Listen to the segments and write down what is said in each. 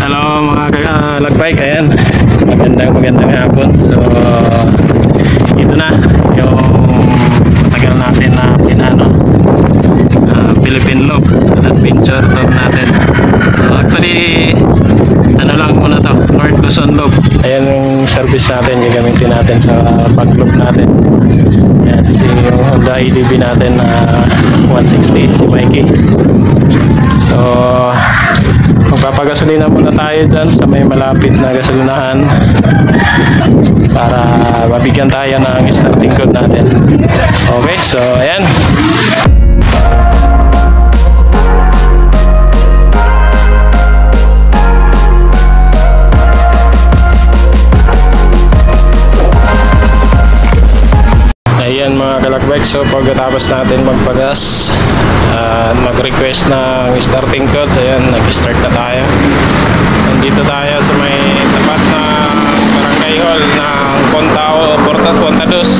Hello mga kalagbike, ayan, magandang hapon. So ito na yung matagal natin na pinano Philippine Loop adventure tour natin. So actually ano lang muna to, North Luzon Loop. Ayan yung service natin, yung gamitin natin sa pag loop natin. Ayan si yung Honda EDV natin na 160 si Mikey. So magpapagasolina muna tayo dyan sa may malapit na gasolinahan para mabigyan tayo ng starting code natin. Okay, so ayan. Ayan mga kalakbike, so pagkatapos natin magpagas mag-request ng starting code, ayan, nag-start na tayo. Nandito tayo sa may tapat na barangay hall ng Punta Dos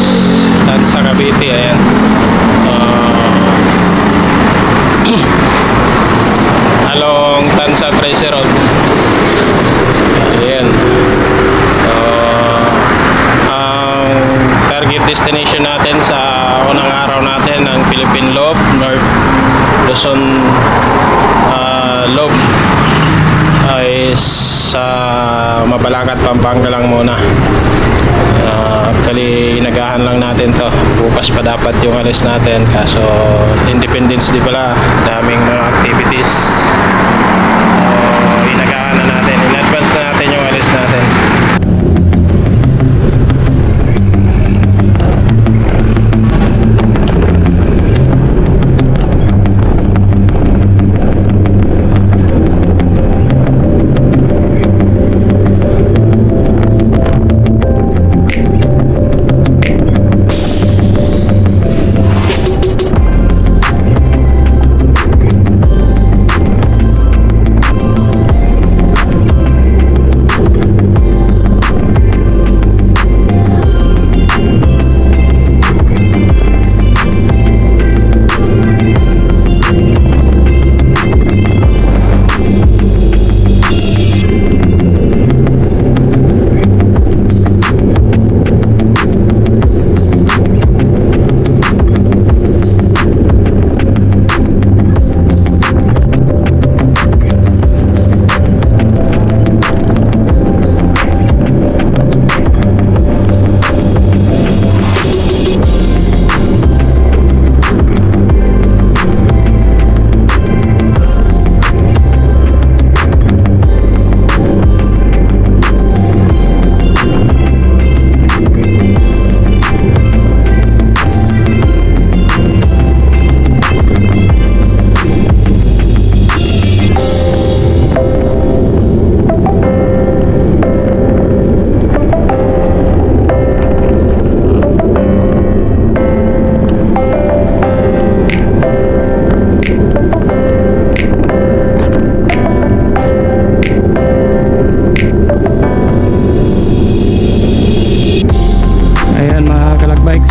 at sa Cavite. Ayan, along Tansa Tracer Road. Ayan, so ang target destination natin sa unang araw natin ng Philippine Loop, North Luzon Loop, ay sa Mabalacat, Pampanga lang muna. Actually inagahan lang natin to, bukas pa dapat yung alis natin, kaso Independence Day pala, daming mga activities. Inagahan na natin, in advance na natin yung alis natin.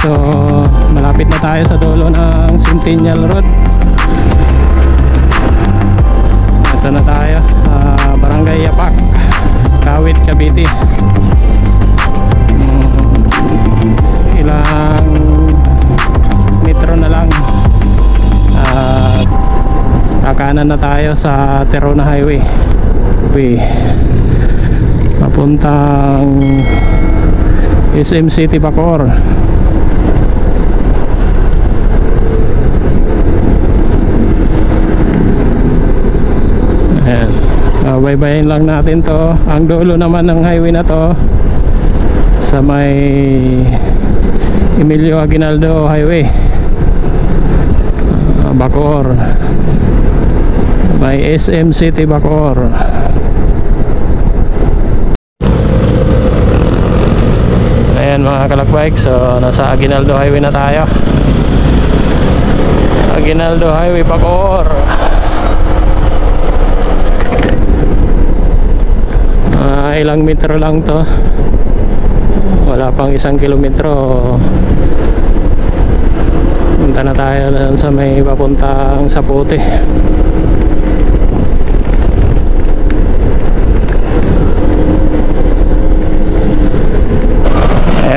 So malapit na tayo sa dulo ng Centennial Road. Ito na tayo, Barangay Yapak, Kawit, Cavite. Ilang metro na lang, kakanan na tayo sa Terona Highway papuntang SM City, Bacoor. Ayan, baybayin lang natin to. Ang dulo naman ng highway na to sa may Emilio Aguinaldo Highway, Bacoor, may SM City, Bacoor. Ayan mga kalakbike, so nasa Aguinaldo Highway na tayo. Aguinaldo Highway, Bacoor. Ilang metro lang to, wala pang 1 kilometro. Punta na tayo sa may papuntang Sapote.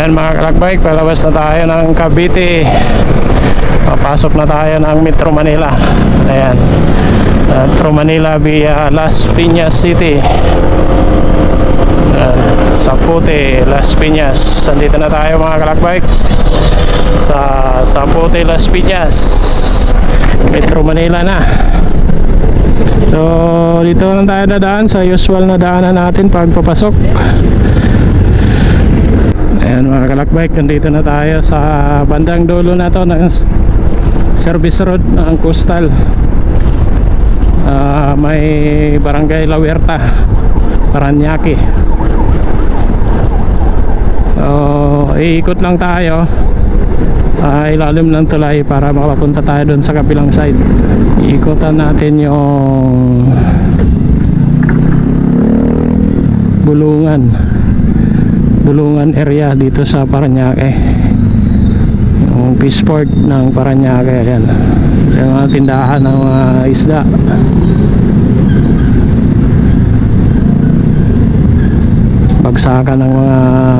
Ayan mga kalakbike, palabas na tayo ng Cavite. Papasok na tayo ng Metro Manila. Ayan, Metro Manila via Las Piñas City. Sapote, Las Piñas. Andito na tayo mga kalakbike sa Sapote, Las Piñas, Metro Manila na. So dito lang tayo dadaan sa usual na daanan natin pag papasok. Ayan mga kalakbike, nandito na tayo sa bandang dulo na to ng service road ng Coastal. May Barangay La Huerta, Parañaque. Iikot lang tayo ilalim ng tulay para makapunta tayo doon sa kabilang side. Iikutan natin yung Bulungan area dito sa Parañaque, yung Peaceport ng Parañaque. Ayan, yung mga tindahan ng mga isda. Bagsakan ng mga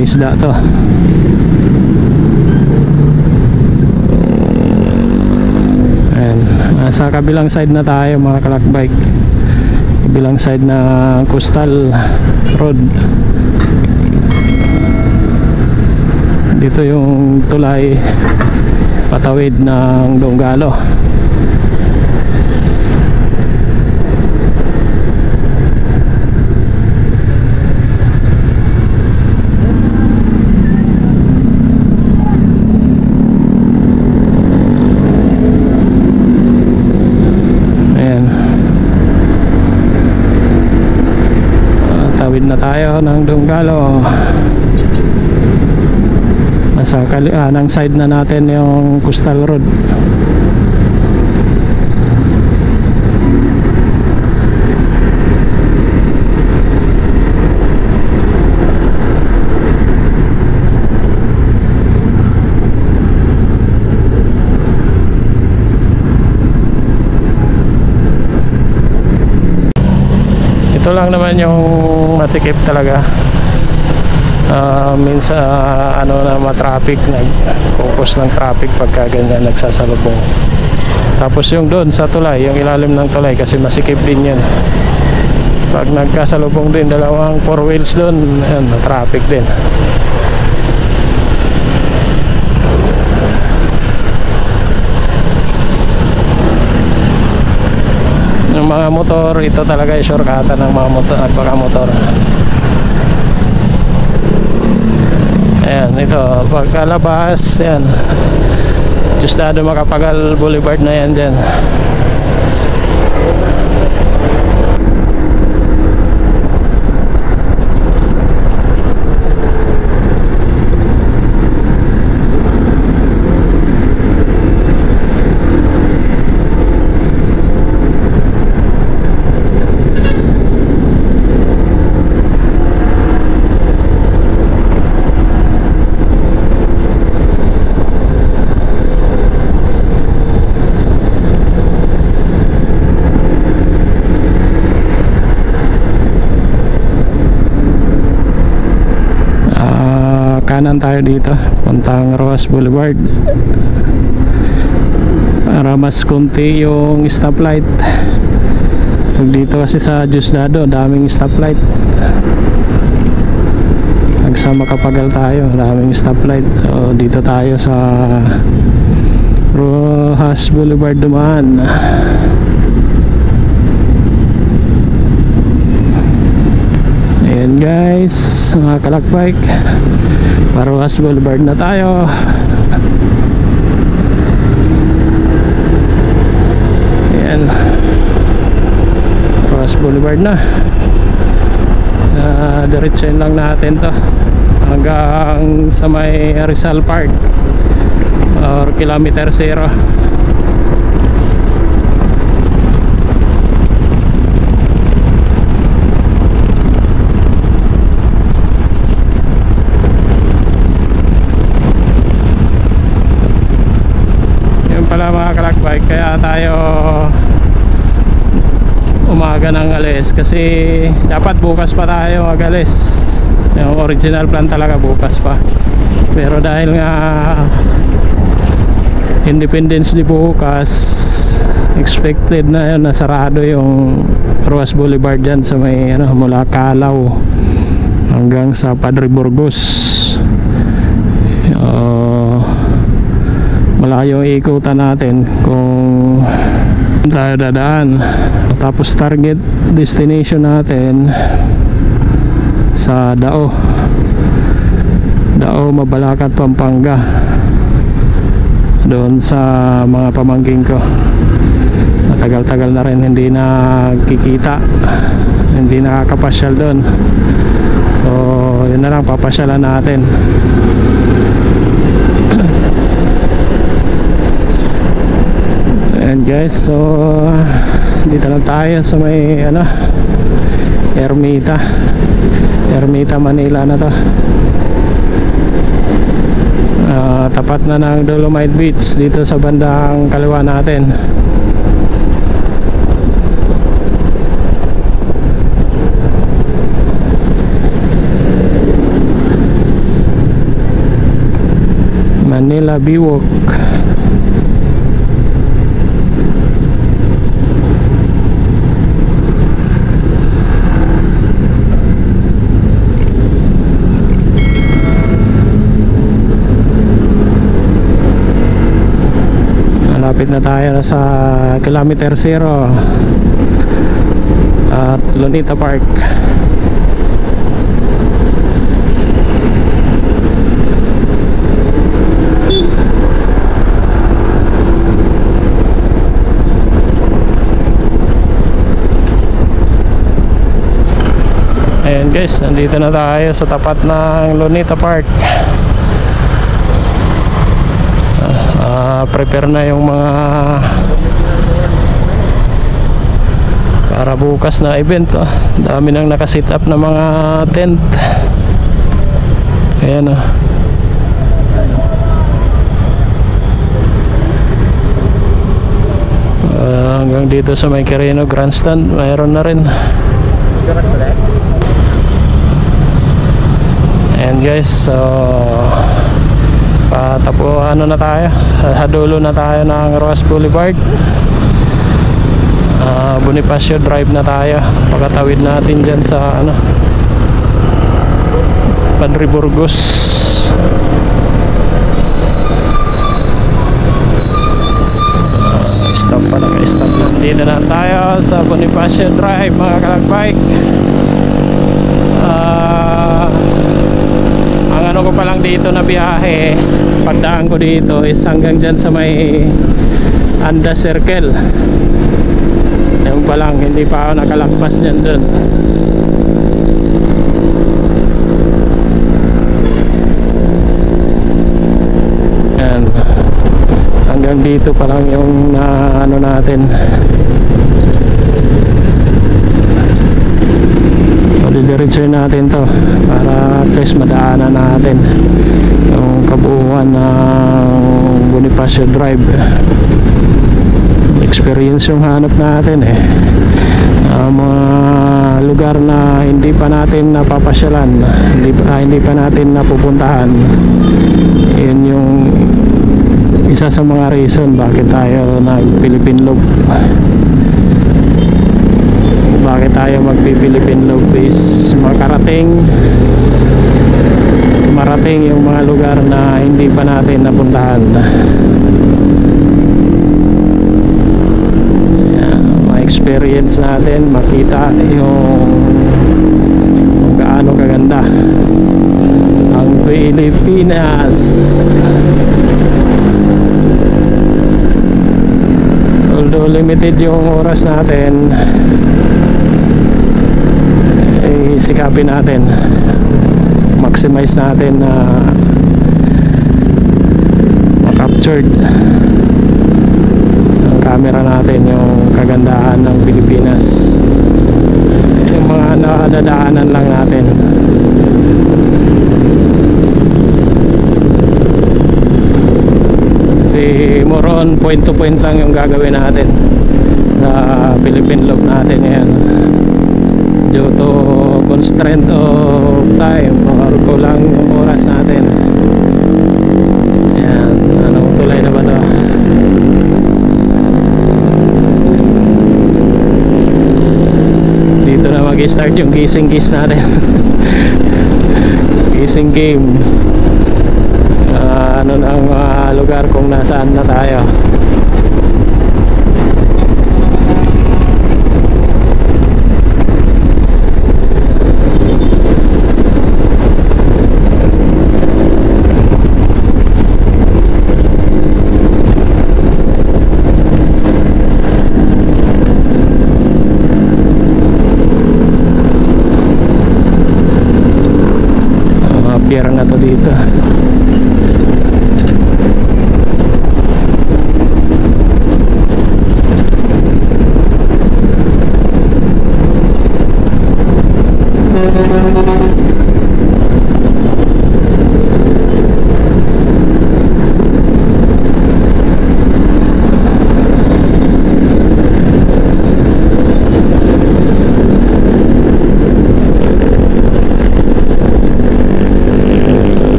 isda to. Ayan, sa kabilang side na tayo mga kalakbike, kabilang side na Coastal Road. Dito yung tulay patawid ng Donggalo. Ayan, tawid na tayo ng Donggalo. Sa ng side na natin yung Coastal Road. Ito lang naman yung masikip talaga. Minsan na ma-traffic, nag-focus ng traffic pagka ganyan nagsasalubong. Tapos yung doon sa tulay, yung ilalim ng tulay, kasi masikip din yan. Pag nagkasalubong din dalawang 4 wheels doon, ayan, traffic din. Yung mga motor, ito talaga yung shortcut ng mga motor, nagpaka-motor. Ayan, ito pagkalabas, yan, Diosdado Macapagal Boulevard na yan dyan. Kanan tayo dito, puntang Rojas Boulevard para mas kunti yung stoplight. Dito kasi sa Diosdado daming stoplight. Sa Macapagal tayo, daming stoplight. So dito tayo sa Rojas Boulevard dumaan. Ayan guys, mga kalakbike, Rojas Boulevard na tayo. Ayan, Rojas Boulevard na. Diretsuin lang natin to hanggang sa may Rizal Park or kilometer 0. Yun pala mga kalakbike, kaya tayo umaga ng ng alis kasi dapat bukas pa tayo mag-alis. Yung original plan talaga bukas pa, pero dahil nga Independence Day bukas, expected na yun, nasarado yung Roas Boulevard dyan sa may mula Calao hanggang sa Padre Burgos. Malayo yung ikutan natin kung tayo dadaan. Tapos target destination natin sa Dao, Mabalacat, Pampanga, doon sa mga pamangking ko. Matagal-tagal na rin hindi nakikita, hindi nakakapasyal doon. So yun na lang, papasyalan natin. And guys, so dito lang tayo sa may Ermita, Manila na to. Tapat na ng Dolomite Beach dito sa bandang kaliwa natin. Manila Biwok. Malapit na tayo sa kilometer 0 at Lunita Park. Ayan guys, nandito na tayo sa tapat ng Lunita Park. Prepare na yung mga para bukas na event. Dami nang nakasit up na mga tent. Ayan hanggang dito sa may Quirino Grandstand mayroon na rin. And guys, so na tayo, sa dulo na tayo ng Roas Boulevard. Bonifacio Drive na tayo. Pagkatawid natin dyan sa Padre Burgos. Stop pa lang, stop na. Dito na tayo sa Bonifacio Drive mga kalakbike. Ang ano ko pa lang dito na biyahe, pagdaan ko dito is hanggang dyan sa may Anda Circle. Yung pa lang, hindi pa ako nakalakpas dyan dun. Yan. Hanggang dito pa lang yung ano natin. Didiretsuhin natin to para at least madaanan natin yung kabuuan ng Bonifacio Drive. Experience yung hanap natin mga lugar na hindi pa natin napapasyalan, hindi pa natin napupuntahan. Yun yung isa sa mga reason bakit tayo nag-Philippine Loop. Bakit tayo magpi-Philippine Loop is marating yung mga lugar na hindi pa natin napuntahan. Ma-experience natin, makita yung kung gaano kaganda ang Pilipinas. Although limited yung oras natin, sikapin natin, maximize natin na ma-captured ng camera natin yung kagandahan ng Pilipinas, yung mga nadadaanan lang natin. Kasi more on point to point lang yung gagawin natin sa Philippine Loop natin ngayon. due to constraint of time or kulang yung oras natin. Ayan, anong tulay na ba to? Dito na mag-start yung kissing kiss natin. Kissing game. Ano na ang lugar kung nasaan na tayo. Pier na to dito.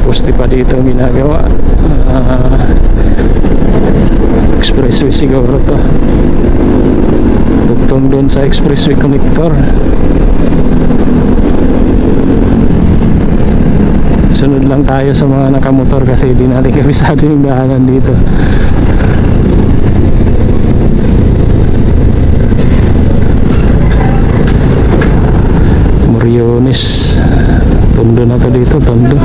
Poste pa dito ginagawa. Expressway siguro to, dugtong doon sa expressway connector. Sunod lang tayo sa mga nakamotor kasi di natin kabisado yung daanan dito. Moriones, Tondo na to dito, Tondo.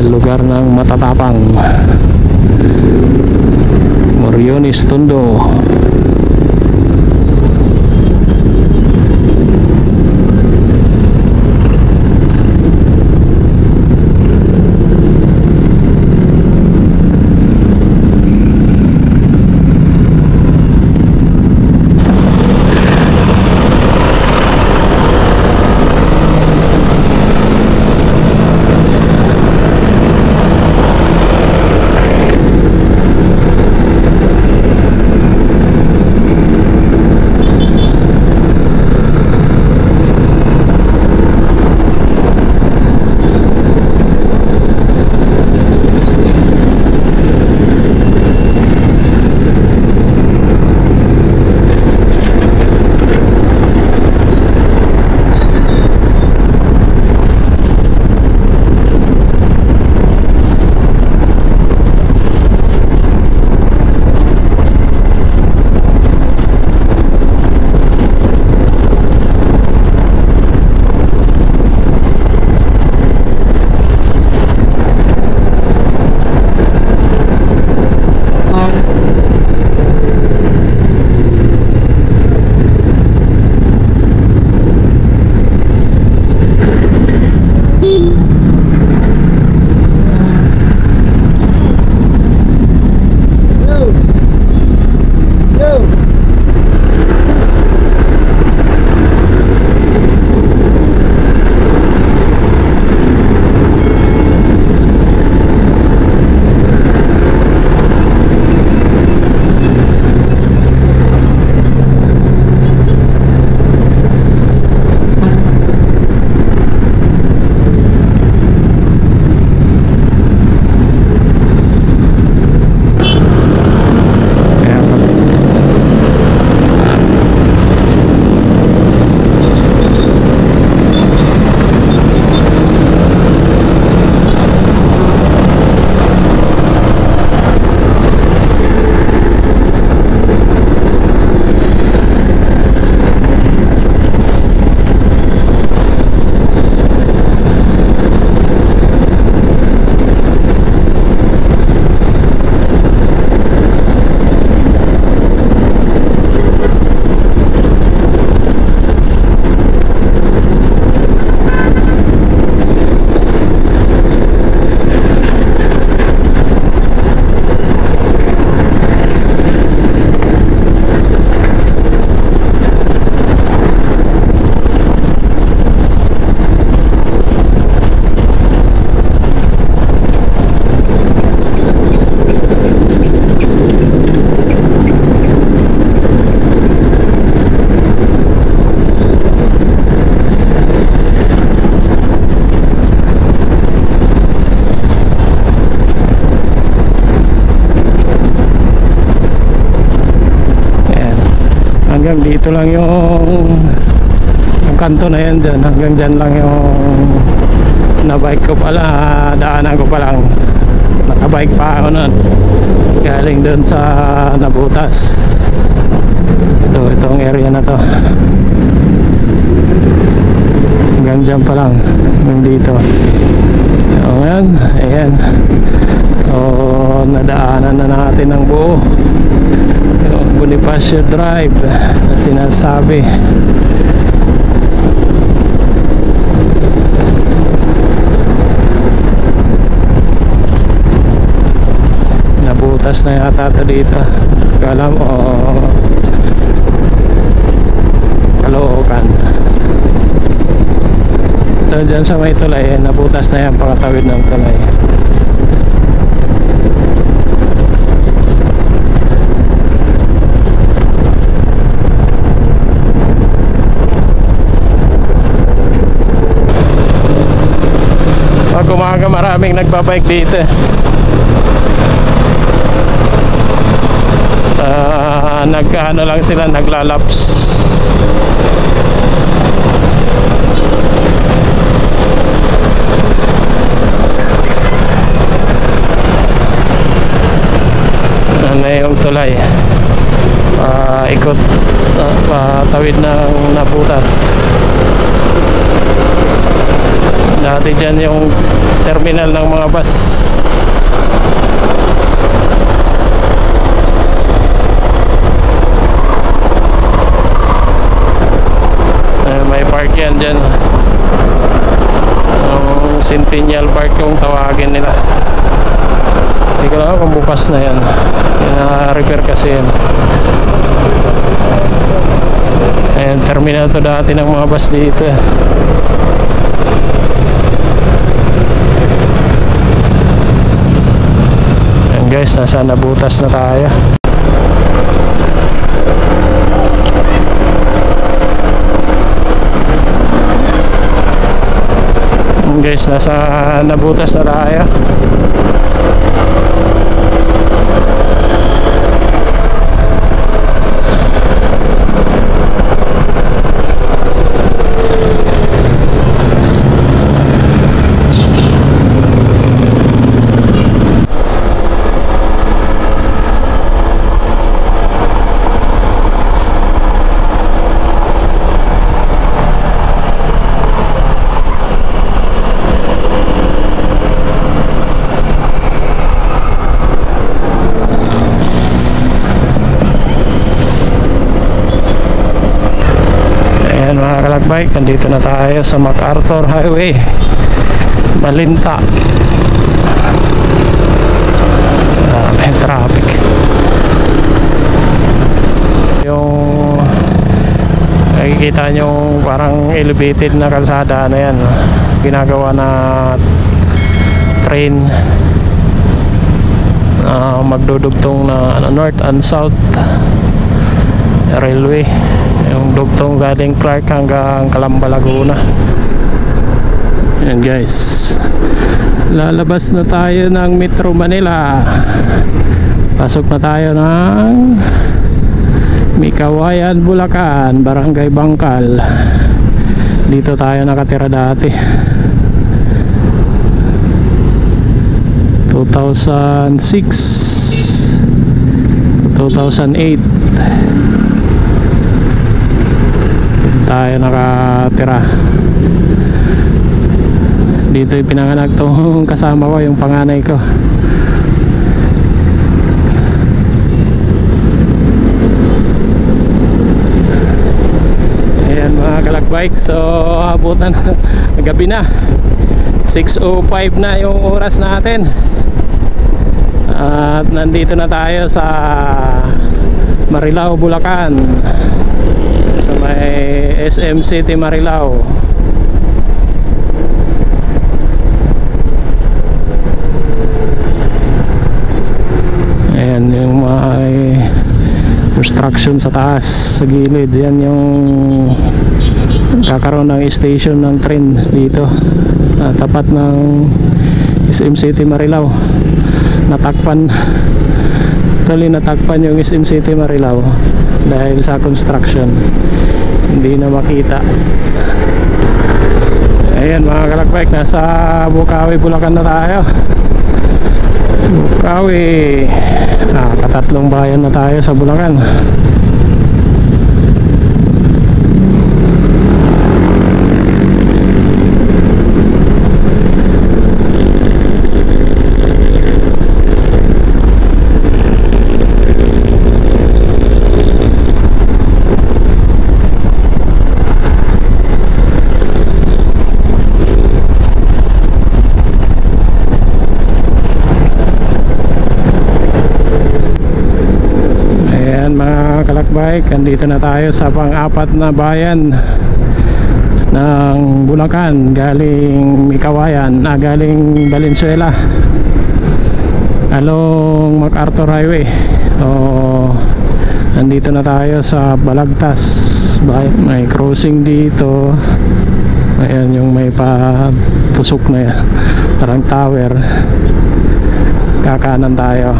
Lugar ng matatapang. Moriones, Tondo. dito lang yung kanto na yan dyan, hanggang dyan lang yung na-bike ko pala, daanan ko pa lang. Nakabike pa ako nun galing doon sa Nabutas. Itong area na to hanggang dyan pa lang, hanggang dito. So yan, ayan. So nadaanan na natin ang buo yung Bonifacio Drive na sinasabi. Nabutas na yata ito dito. Kala mo Caloocan. Ito dyan sa may tulay, nabutas na yan pakatawid ng tulay. Pag umaga maraming nagbabike dito. Nagkaano lang sila, naglalaps. Ano yung tulay, ikot, patawid ng Nabutas. Dati dyan yung terminal ng mga bus. May park yan dyan, yung Centennial Park yung tawagin nila. Hindi ko lang kung bukas na yan, na-repair kasi yan. Ayan, terminal to dati ng mga bus dito. Ayan guys, nasa Nabutas na tayo. Guys, nasa Nabutas na tayo. Kalakbike, nandito na tayo sa MacArthur Highway, Malinta. May traffic. Yung nakikita nyo parang elevated na kalsada na yan, ginagawa na train, magdudugtong na north and south railway. Yung dugtong galing Clark hanggang Calamba, Laguna. Ayan guys, lalabas na tayo ng Metro Manila. Pasok na tayo ng Mikawayan, Bulacan, Barangay Bangkal. Dito tayo nakatira dati. 2006 2008 tayo nakatira dito. Pinanganak tong kasama ko, yung panganay ko. Ayan mga kalakbike, so abutan gabi na, 6:05 na yung oras natin, at nandito na tayo sa Marilao, Bulacan, sa may SM City Marilao. Ayan yung may construction sa taas, sa gilid. Yan yung kakaroon ng station ng train dito, tapat ng SM City Marilao. Natakpan, tuloy natakpan yung SM City Marilao. dahil sa construction hindi na makita. Ayan mga kalakbike, nasa Bukawi, Bulacan na tayo. Bukawi, katatlong bayan na tayo sa Bulacan. Kalakbike, andito na tayo sa pang-apat na bayan ng Bulacan, galing Mikawayan, galing Valenzuela along MacArthur Highway. So andito na tayo sa Balagtas. May crossing dito. Ayan yung may patusok na yan, parang tower. Kakanan tayo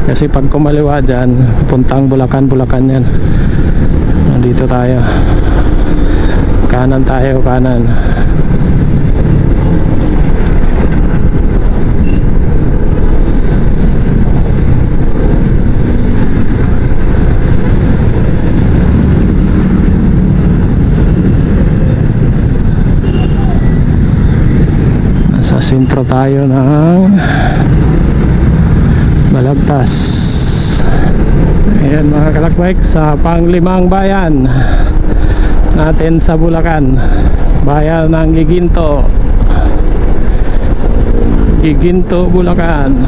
kasi pag kumaliwa dyan, puntang Bulacan yan. Dito tayo, kanan tayo, kanan. Nasa sentro tayo ng Balagtas. Ayan mga kalakbike, sa pang-limang bayan natin sa Bulacan, bayan ng Giginto, Bulacan.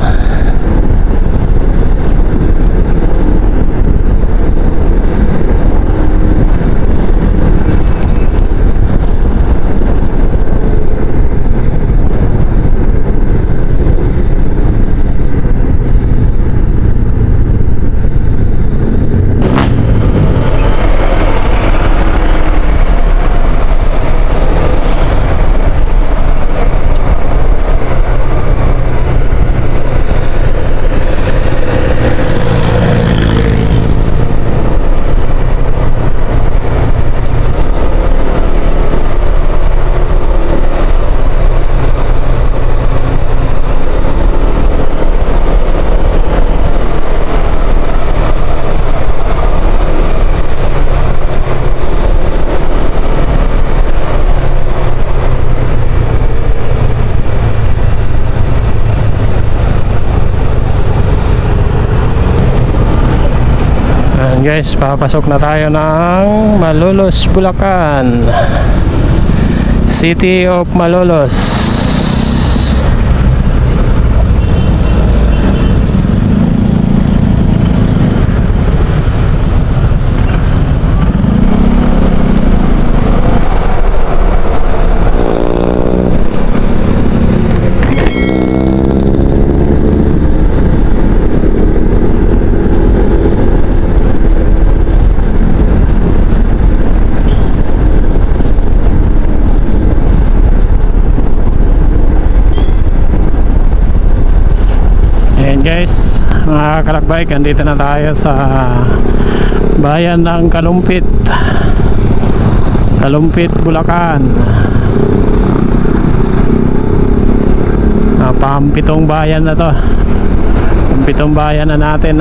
Guys, papasok na tayo ng Malolos, Bulacan, City of Malolos. Guys, mga kalakbike, andito na tayo sa bayan ng Kalumpit, Bulacan. Pampitong bayan na to, pampitong bayan na natin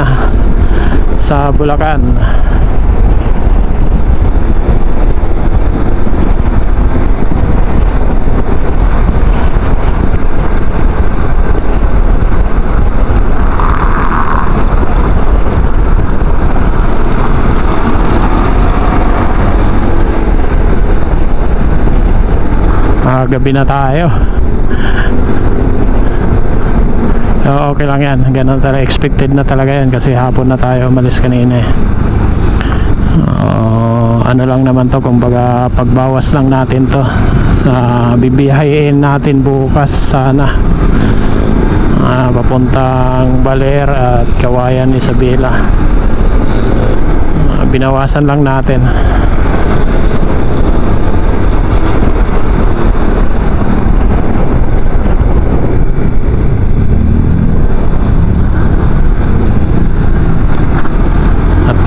sa Bulacan. Gabi na tayo. Okay lang yan, ganun talaga, expected na talaga yan kasi hapon na tayo umalis kanina eh. Ano lang naman to, kumbaga pagbawas lang natin to sa bibiyahin natin bukas sana, papuntang Baler at Kawayan, Isabela. Binawasan lang natin.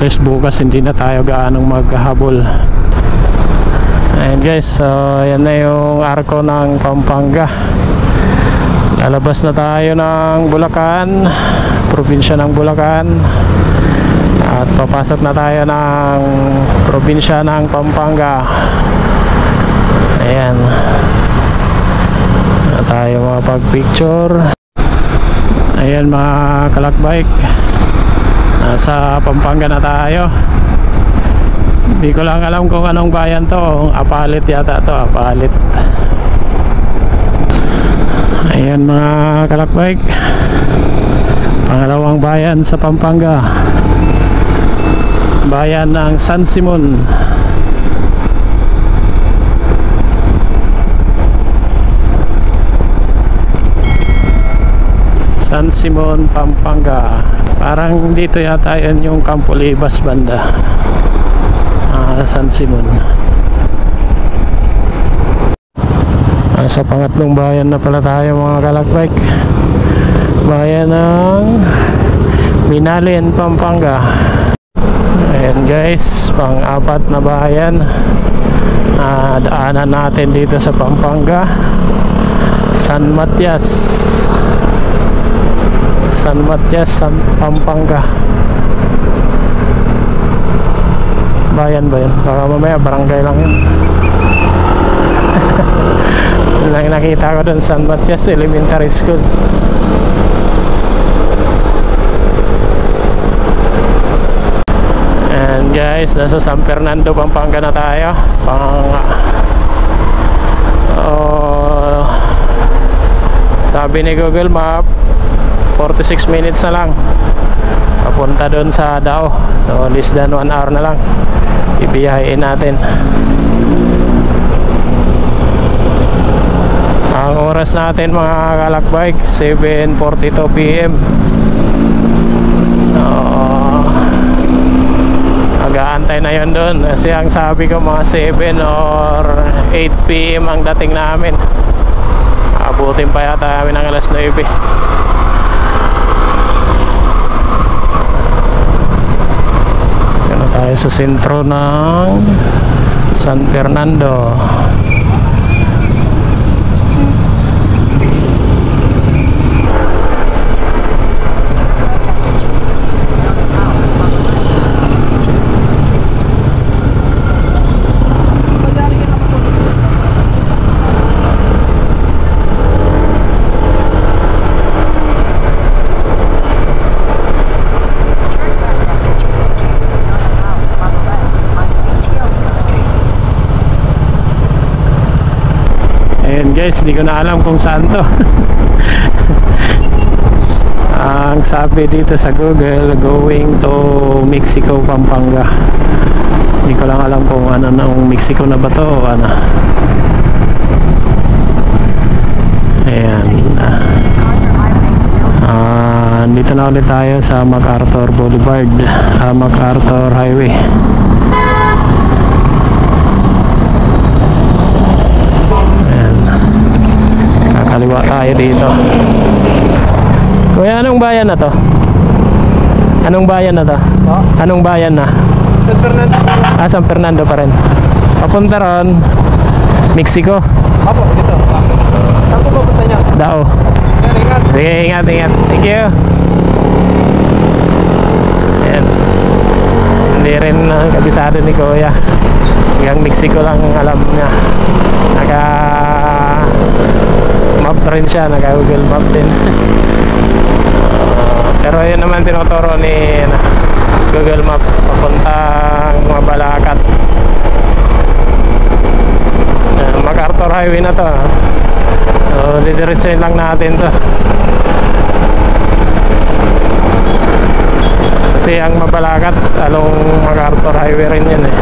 Aris bukas hindi na tayo gaanong maghahabol. Ayan guys, so yan na yung arko ng Pampanga. Lalabas na tayo ng Bulacan, probinsya ng Bulacan, at papasok na tayo ng probinsya ng Pampanga. Ayan na tayo makapag-picture. Ayan mga kalakbike, nasa Pampanga na tayo. Hindi ko lang alam kung anong bayan to. Apalit yata to, Apalit. Ayan mga kalakbike, pangalawang bayan sa Pampanga, bayan ng San Simon. San Simon, Pampanga. Parang dito yata yan yung Campo Libas banda. San Simon. Sa pangatlong bayan na pala tayo mga kalakbike, bayan ng Binalin, Pampanga. Ayan guys, pang-apat na bayan. Daanan natin dito sa Pampanga. San Matias, Pampanga. Bayan ba yun? Baka mamaya barangay lang yun. Lang nakita ko dun, San Matias Elementary School. And guys, nasa San Fernando, Pampanga na tayo. Sabi ni Google Map 46 minutes na lang papunta dun sa Dao. So less than 1 hour na lang ibiyahin natin. Ang oras natin mga kalakbike, 7:42 PM. Mag-aantay na yun dun kasi ang sabi ko mga 7 or 8 PM ang dating namin. Abutin pa yata kami ng alas 9. Ito na tayo sa sentro ng San Fernando. Guys, hindi ko na alam kung saan to. Ang sabi dito sa Google, going to Mexico, Pampanga. Hindi ko lang alam kung ano ng Mexico na ba to o ano. Ayan. Dito na ulit tayo sa MacArthur Boulevard, MacArthur Highway. Kaliwa tayo dito. Kuya, anong bayan na to? Anong bayan na to? Oh? Anong bayan na? San Fernando. San Fernando pa rin. Papunta ron Mexico. Apo, dito. Saan po papunta niya? Dao. Ingat. Sige, ingat. Thank you. Ayan. Hindi rin kabisado ni Kuya. Hanggang Mexico lang alam niya. Map rin siya, naka-Google Map din. Pero yun naman tinuturo ni Google Map papuntang Mabalacat. MacArthur Highway na to. So didiretsuhin lang natin to. Kasi ang Mabalacat along MacArthur Highway rin yun eh.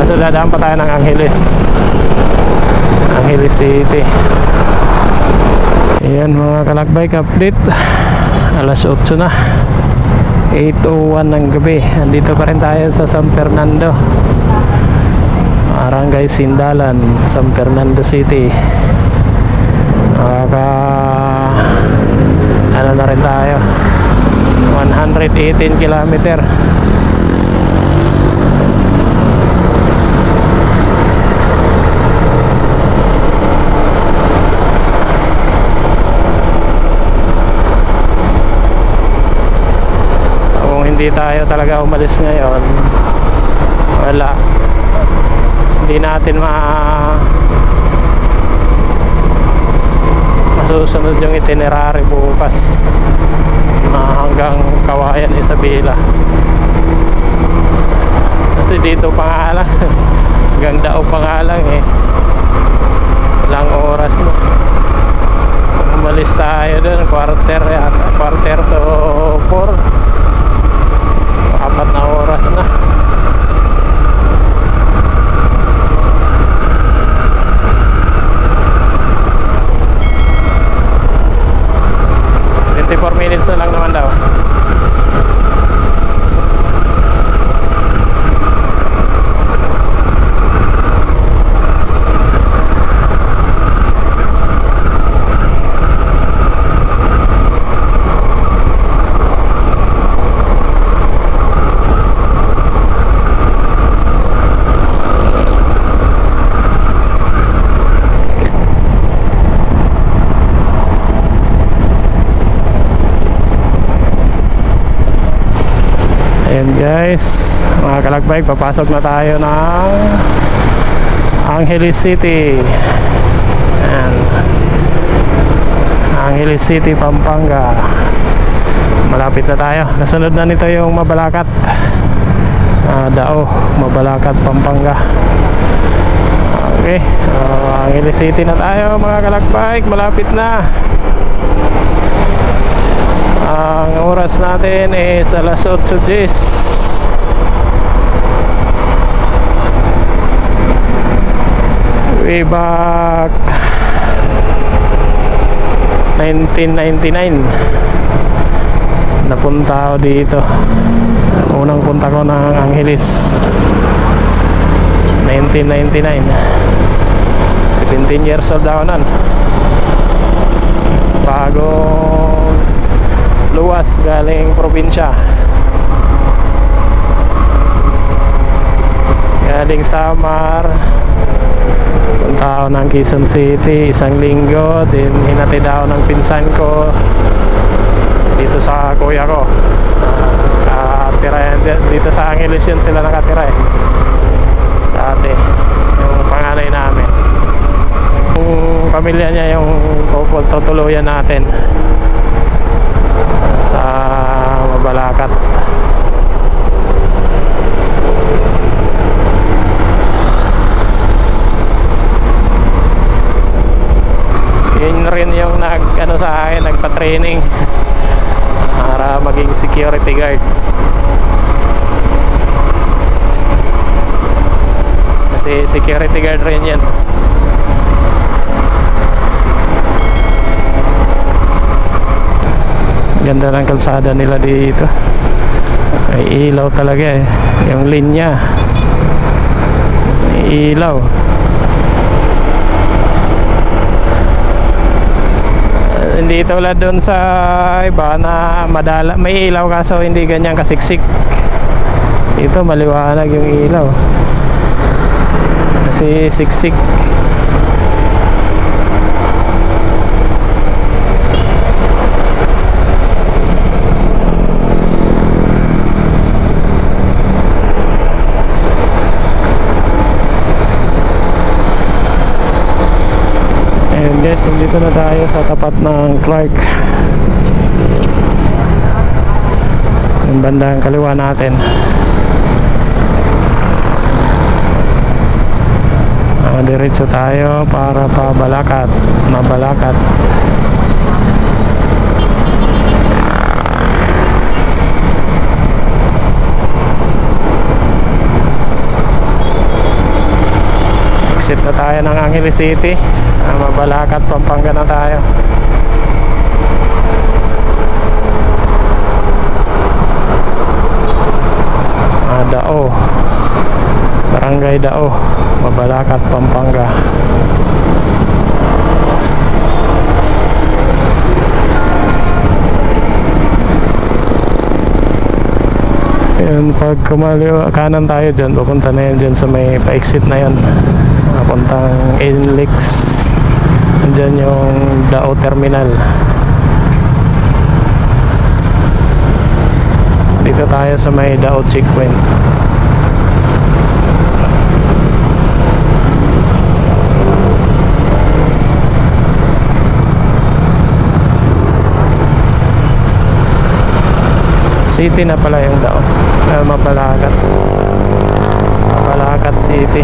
So dadaan pa tayo ng Angeles City. Ayan mga kalakbike, update. Alas 8 na, 8:01 ng gabi. Andito pa rin tayo sa San Fernando, Barangay Sindalan, San Fernando City. Ano na rin tayo, 118 kilometer. Kung hindi tayo talaga umalis ngayon, wala, hindi natin masusunod yung itinerary bukas na hanggang Kawayan, Isabela. Kasi dito pa nga lang hanggang Dao pa nga lang eh, ilang oras na. Umalis tayo dun quarter to 4, 4 na oras na. Minutes na lang naman daw. Guys, mga kalakbay, papasok na tayo ng Angeles City. Ayan. Angeles City, Pampanga. Malapit na tayo. Nasunod na nito yung Mabalacat, Dao, Mabalacat, Pampanga. Okay, Angeles City na tayo mga kalakbay. Malapit na. Ang oras natin is alas 8:10. Way back 1999 napunta ako dito. Unang punta ko ng Angeles 1999. 17 years old ako nun. Bagong luwas galing probinsya, galing Samar, punta ako ng Quezon City isang linggo. Then hinatid ako ng pinsan ko dito sa kuya ko, nakatira dito sa Angeles. Yun sila nakatira eh dati, yung panganay namin. Yung pamilya niya yung tutuluyan natin sa Mabalacat. Yun rin yung sa akin, nagpa-training para maging security guard. Kasi security guard rin yan. Ganda ng kalsada nila dito. May ilaw talaga eh. Yung linya may ilaw. Hindi tulad doon sa iba na madala, may ilaw kaso hindi ganyan kasiksik. Dito maliwanag yung ilaw kasi siksik. Guys, dito na tayo sa tapat ng Clark, yung bandang kaliwa natin. Diretso tayo para pa Mabalacat. Exit na tayo ng Angeles City. Mabalacat, Pampanga na tayo. Dao, Barangay Dao, Mabalacat, Pampanga. Then pag kanan tayo dyan, pupunta na yan dyan sa may pa-exit na yan, papuntang Inlex. Andyan yung Dao Terminal. Dito tayo sa may Dao Checkpoint. City na pala yung Dao. Mapalakat. Mapalakat City.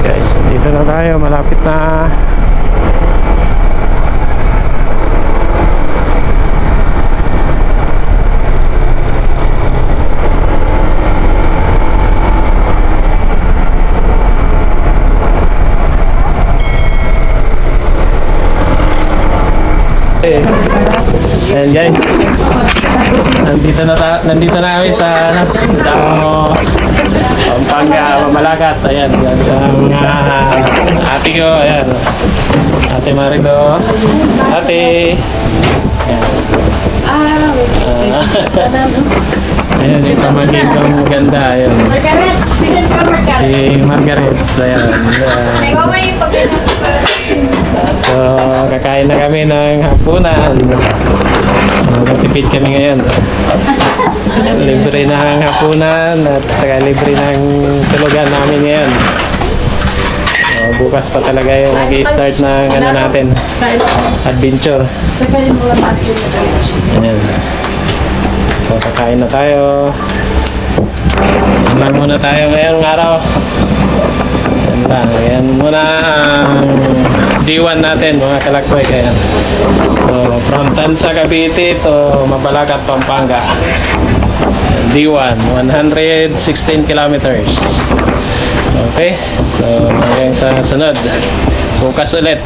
Guys, dito na tayo. Malapit na. Ayan guys, nandito na kami sa Dao Pampanga, Mamalakat. Ayan, yan sa mga ate ko. Ayan, Ate Marido, ate. Ayan, yung pamangkin kong ganda. Ayan, si Margaret. Ayan, so kakain na kami ng hapunan. Magtipid kami ngayon. Libre na ang hapunan at saka libre na ang tulugan namin ngayon. Bukas pa talaga yung mag-i-start ng ano natin, adventure. Ayan. So kakain na tayo. Alam muna tayo ngayong araw. Ayan muna ang D1 natin mga kalakboy. Kaya so from Tansa, Cavite to Mabalacat, Pampanga, D1 116 kilometers. Okay, so hanggang sa sunod bukas ulit.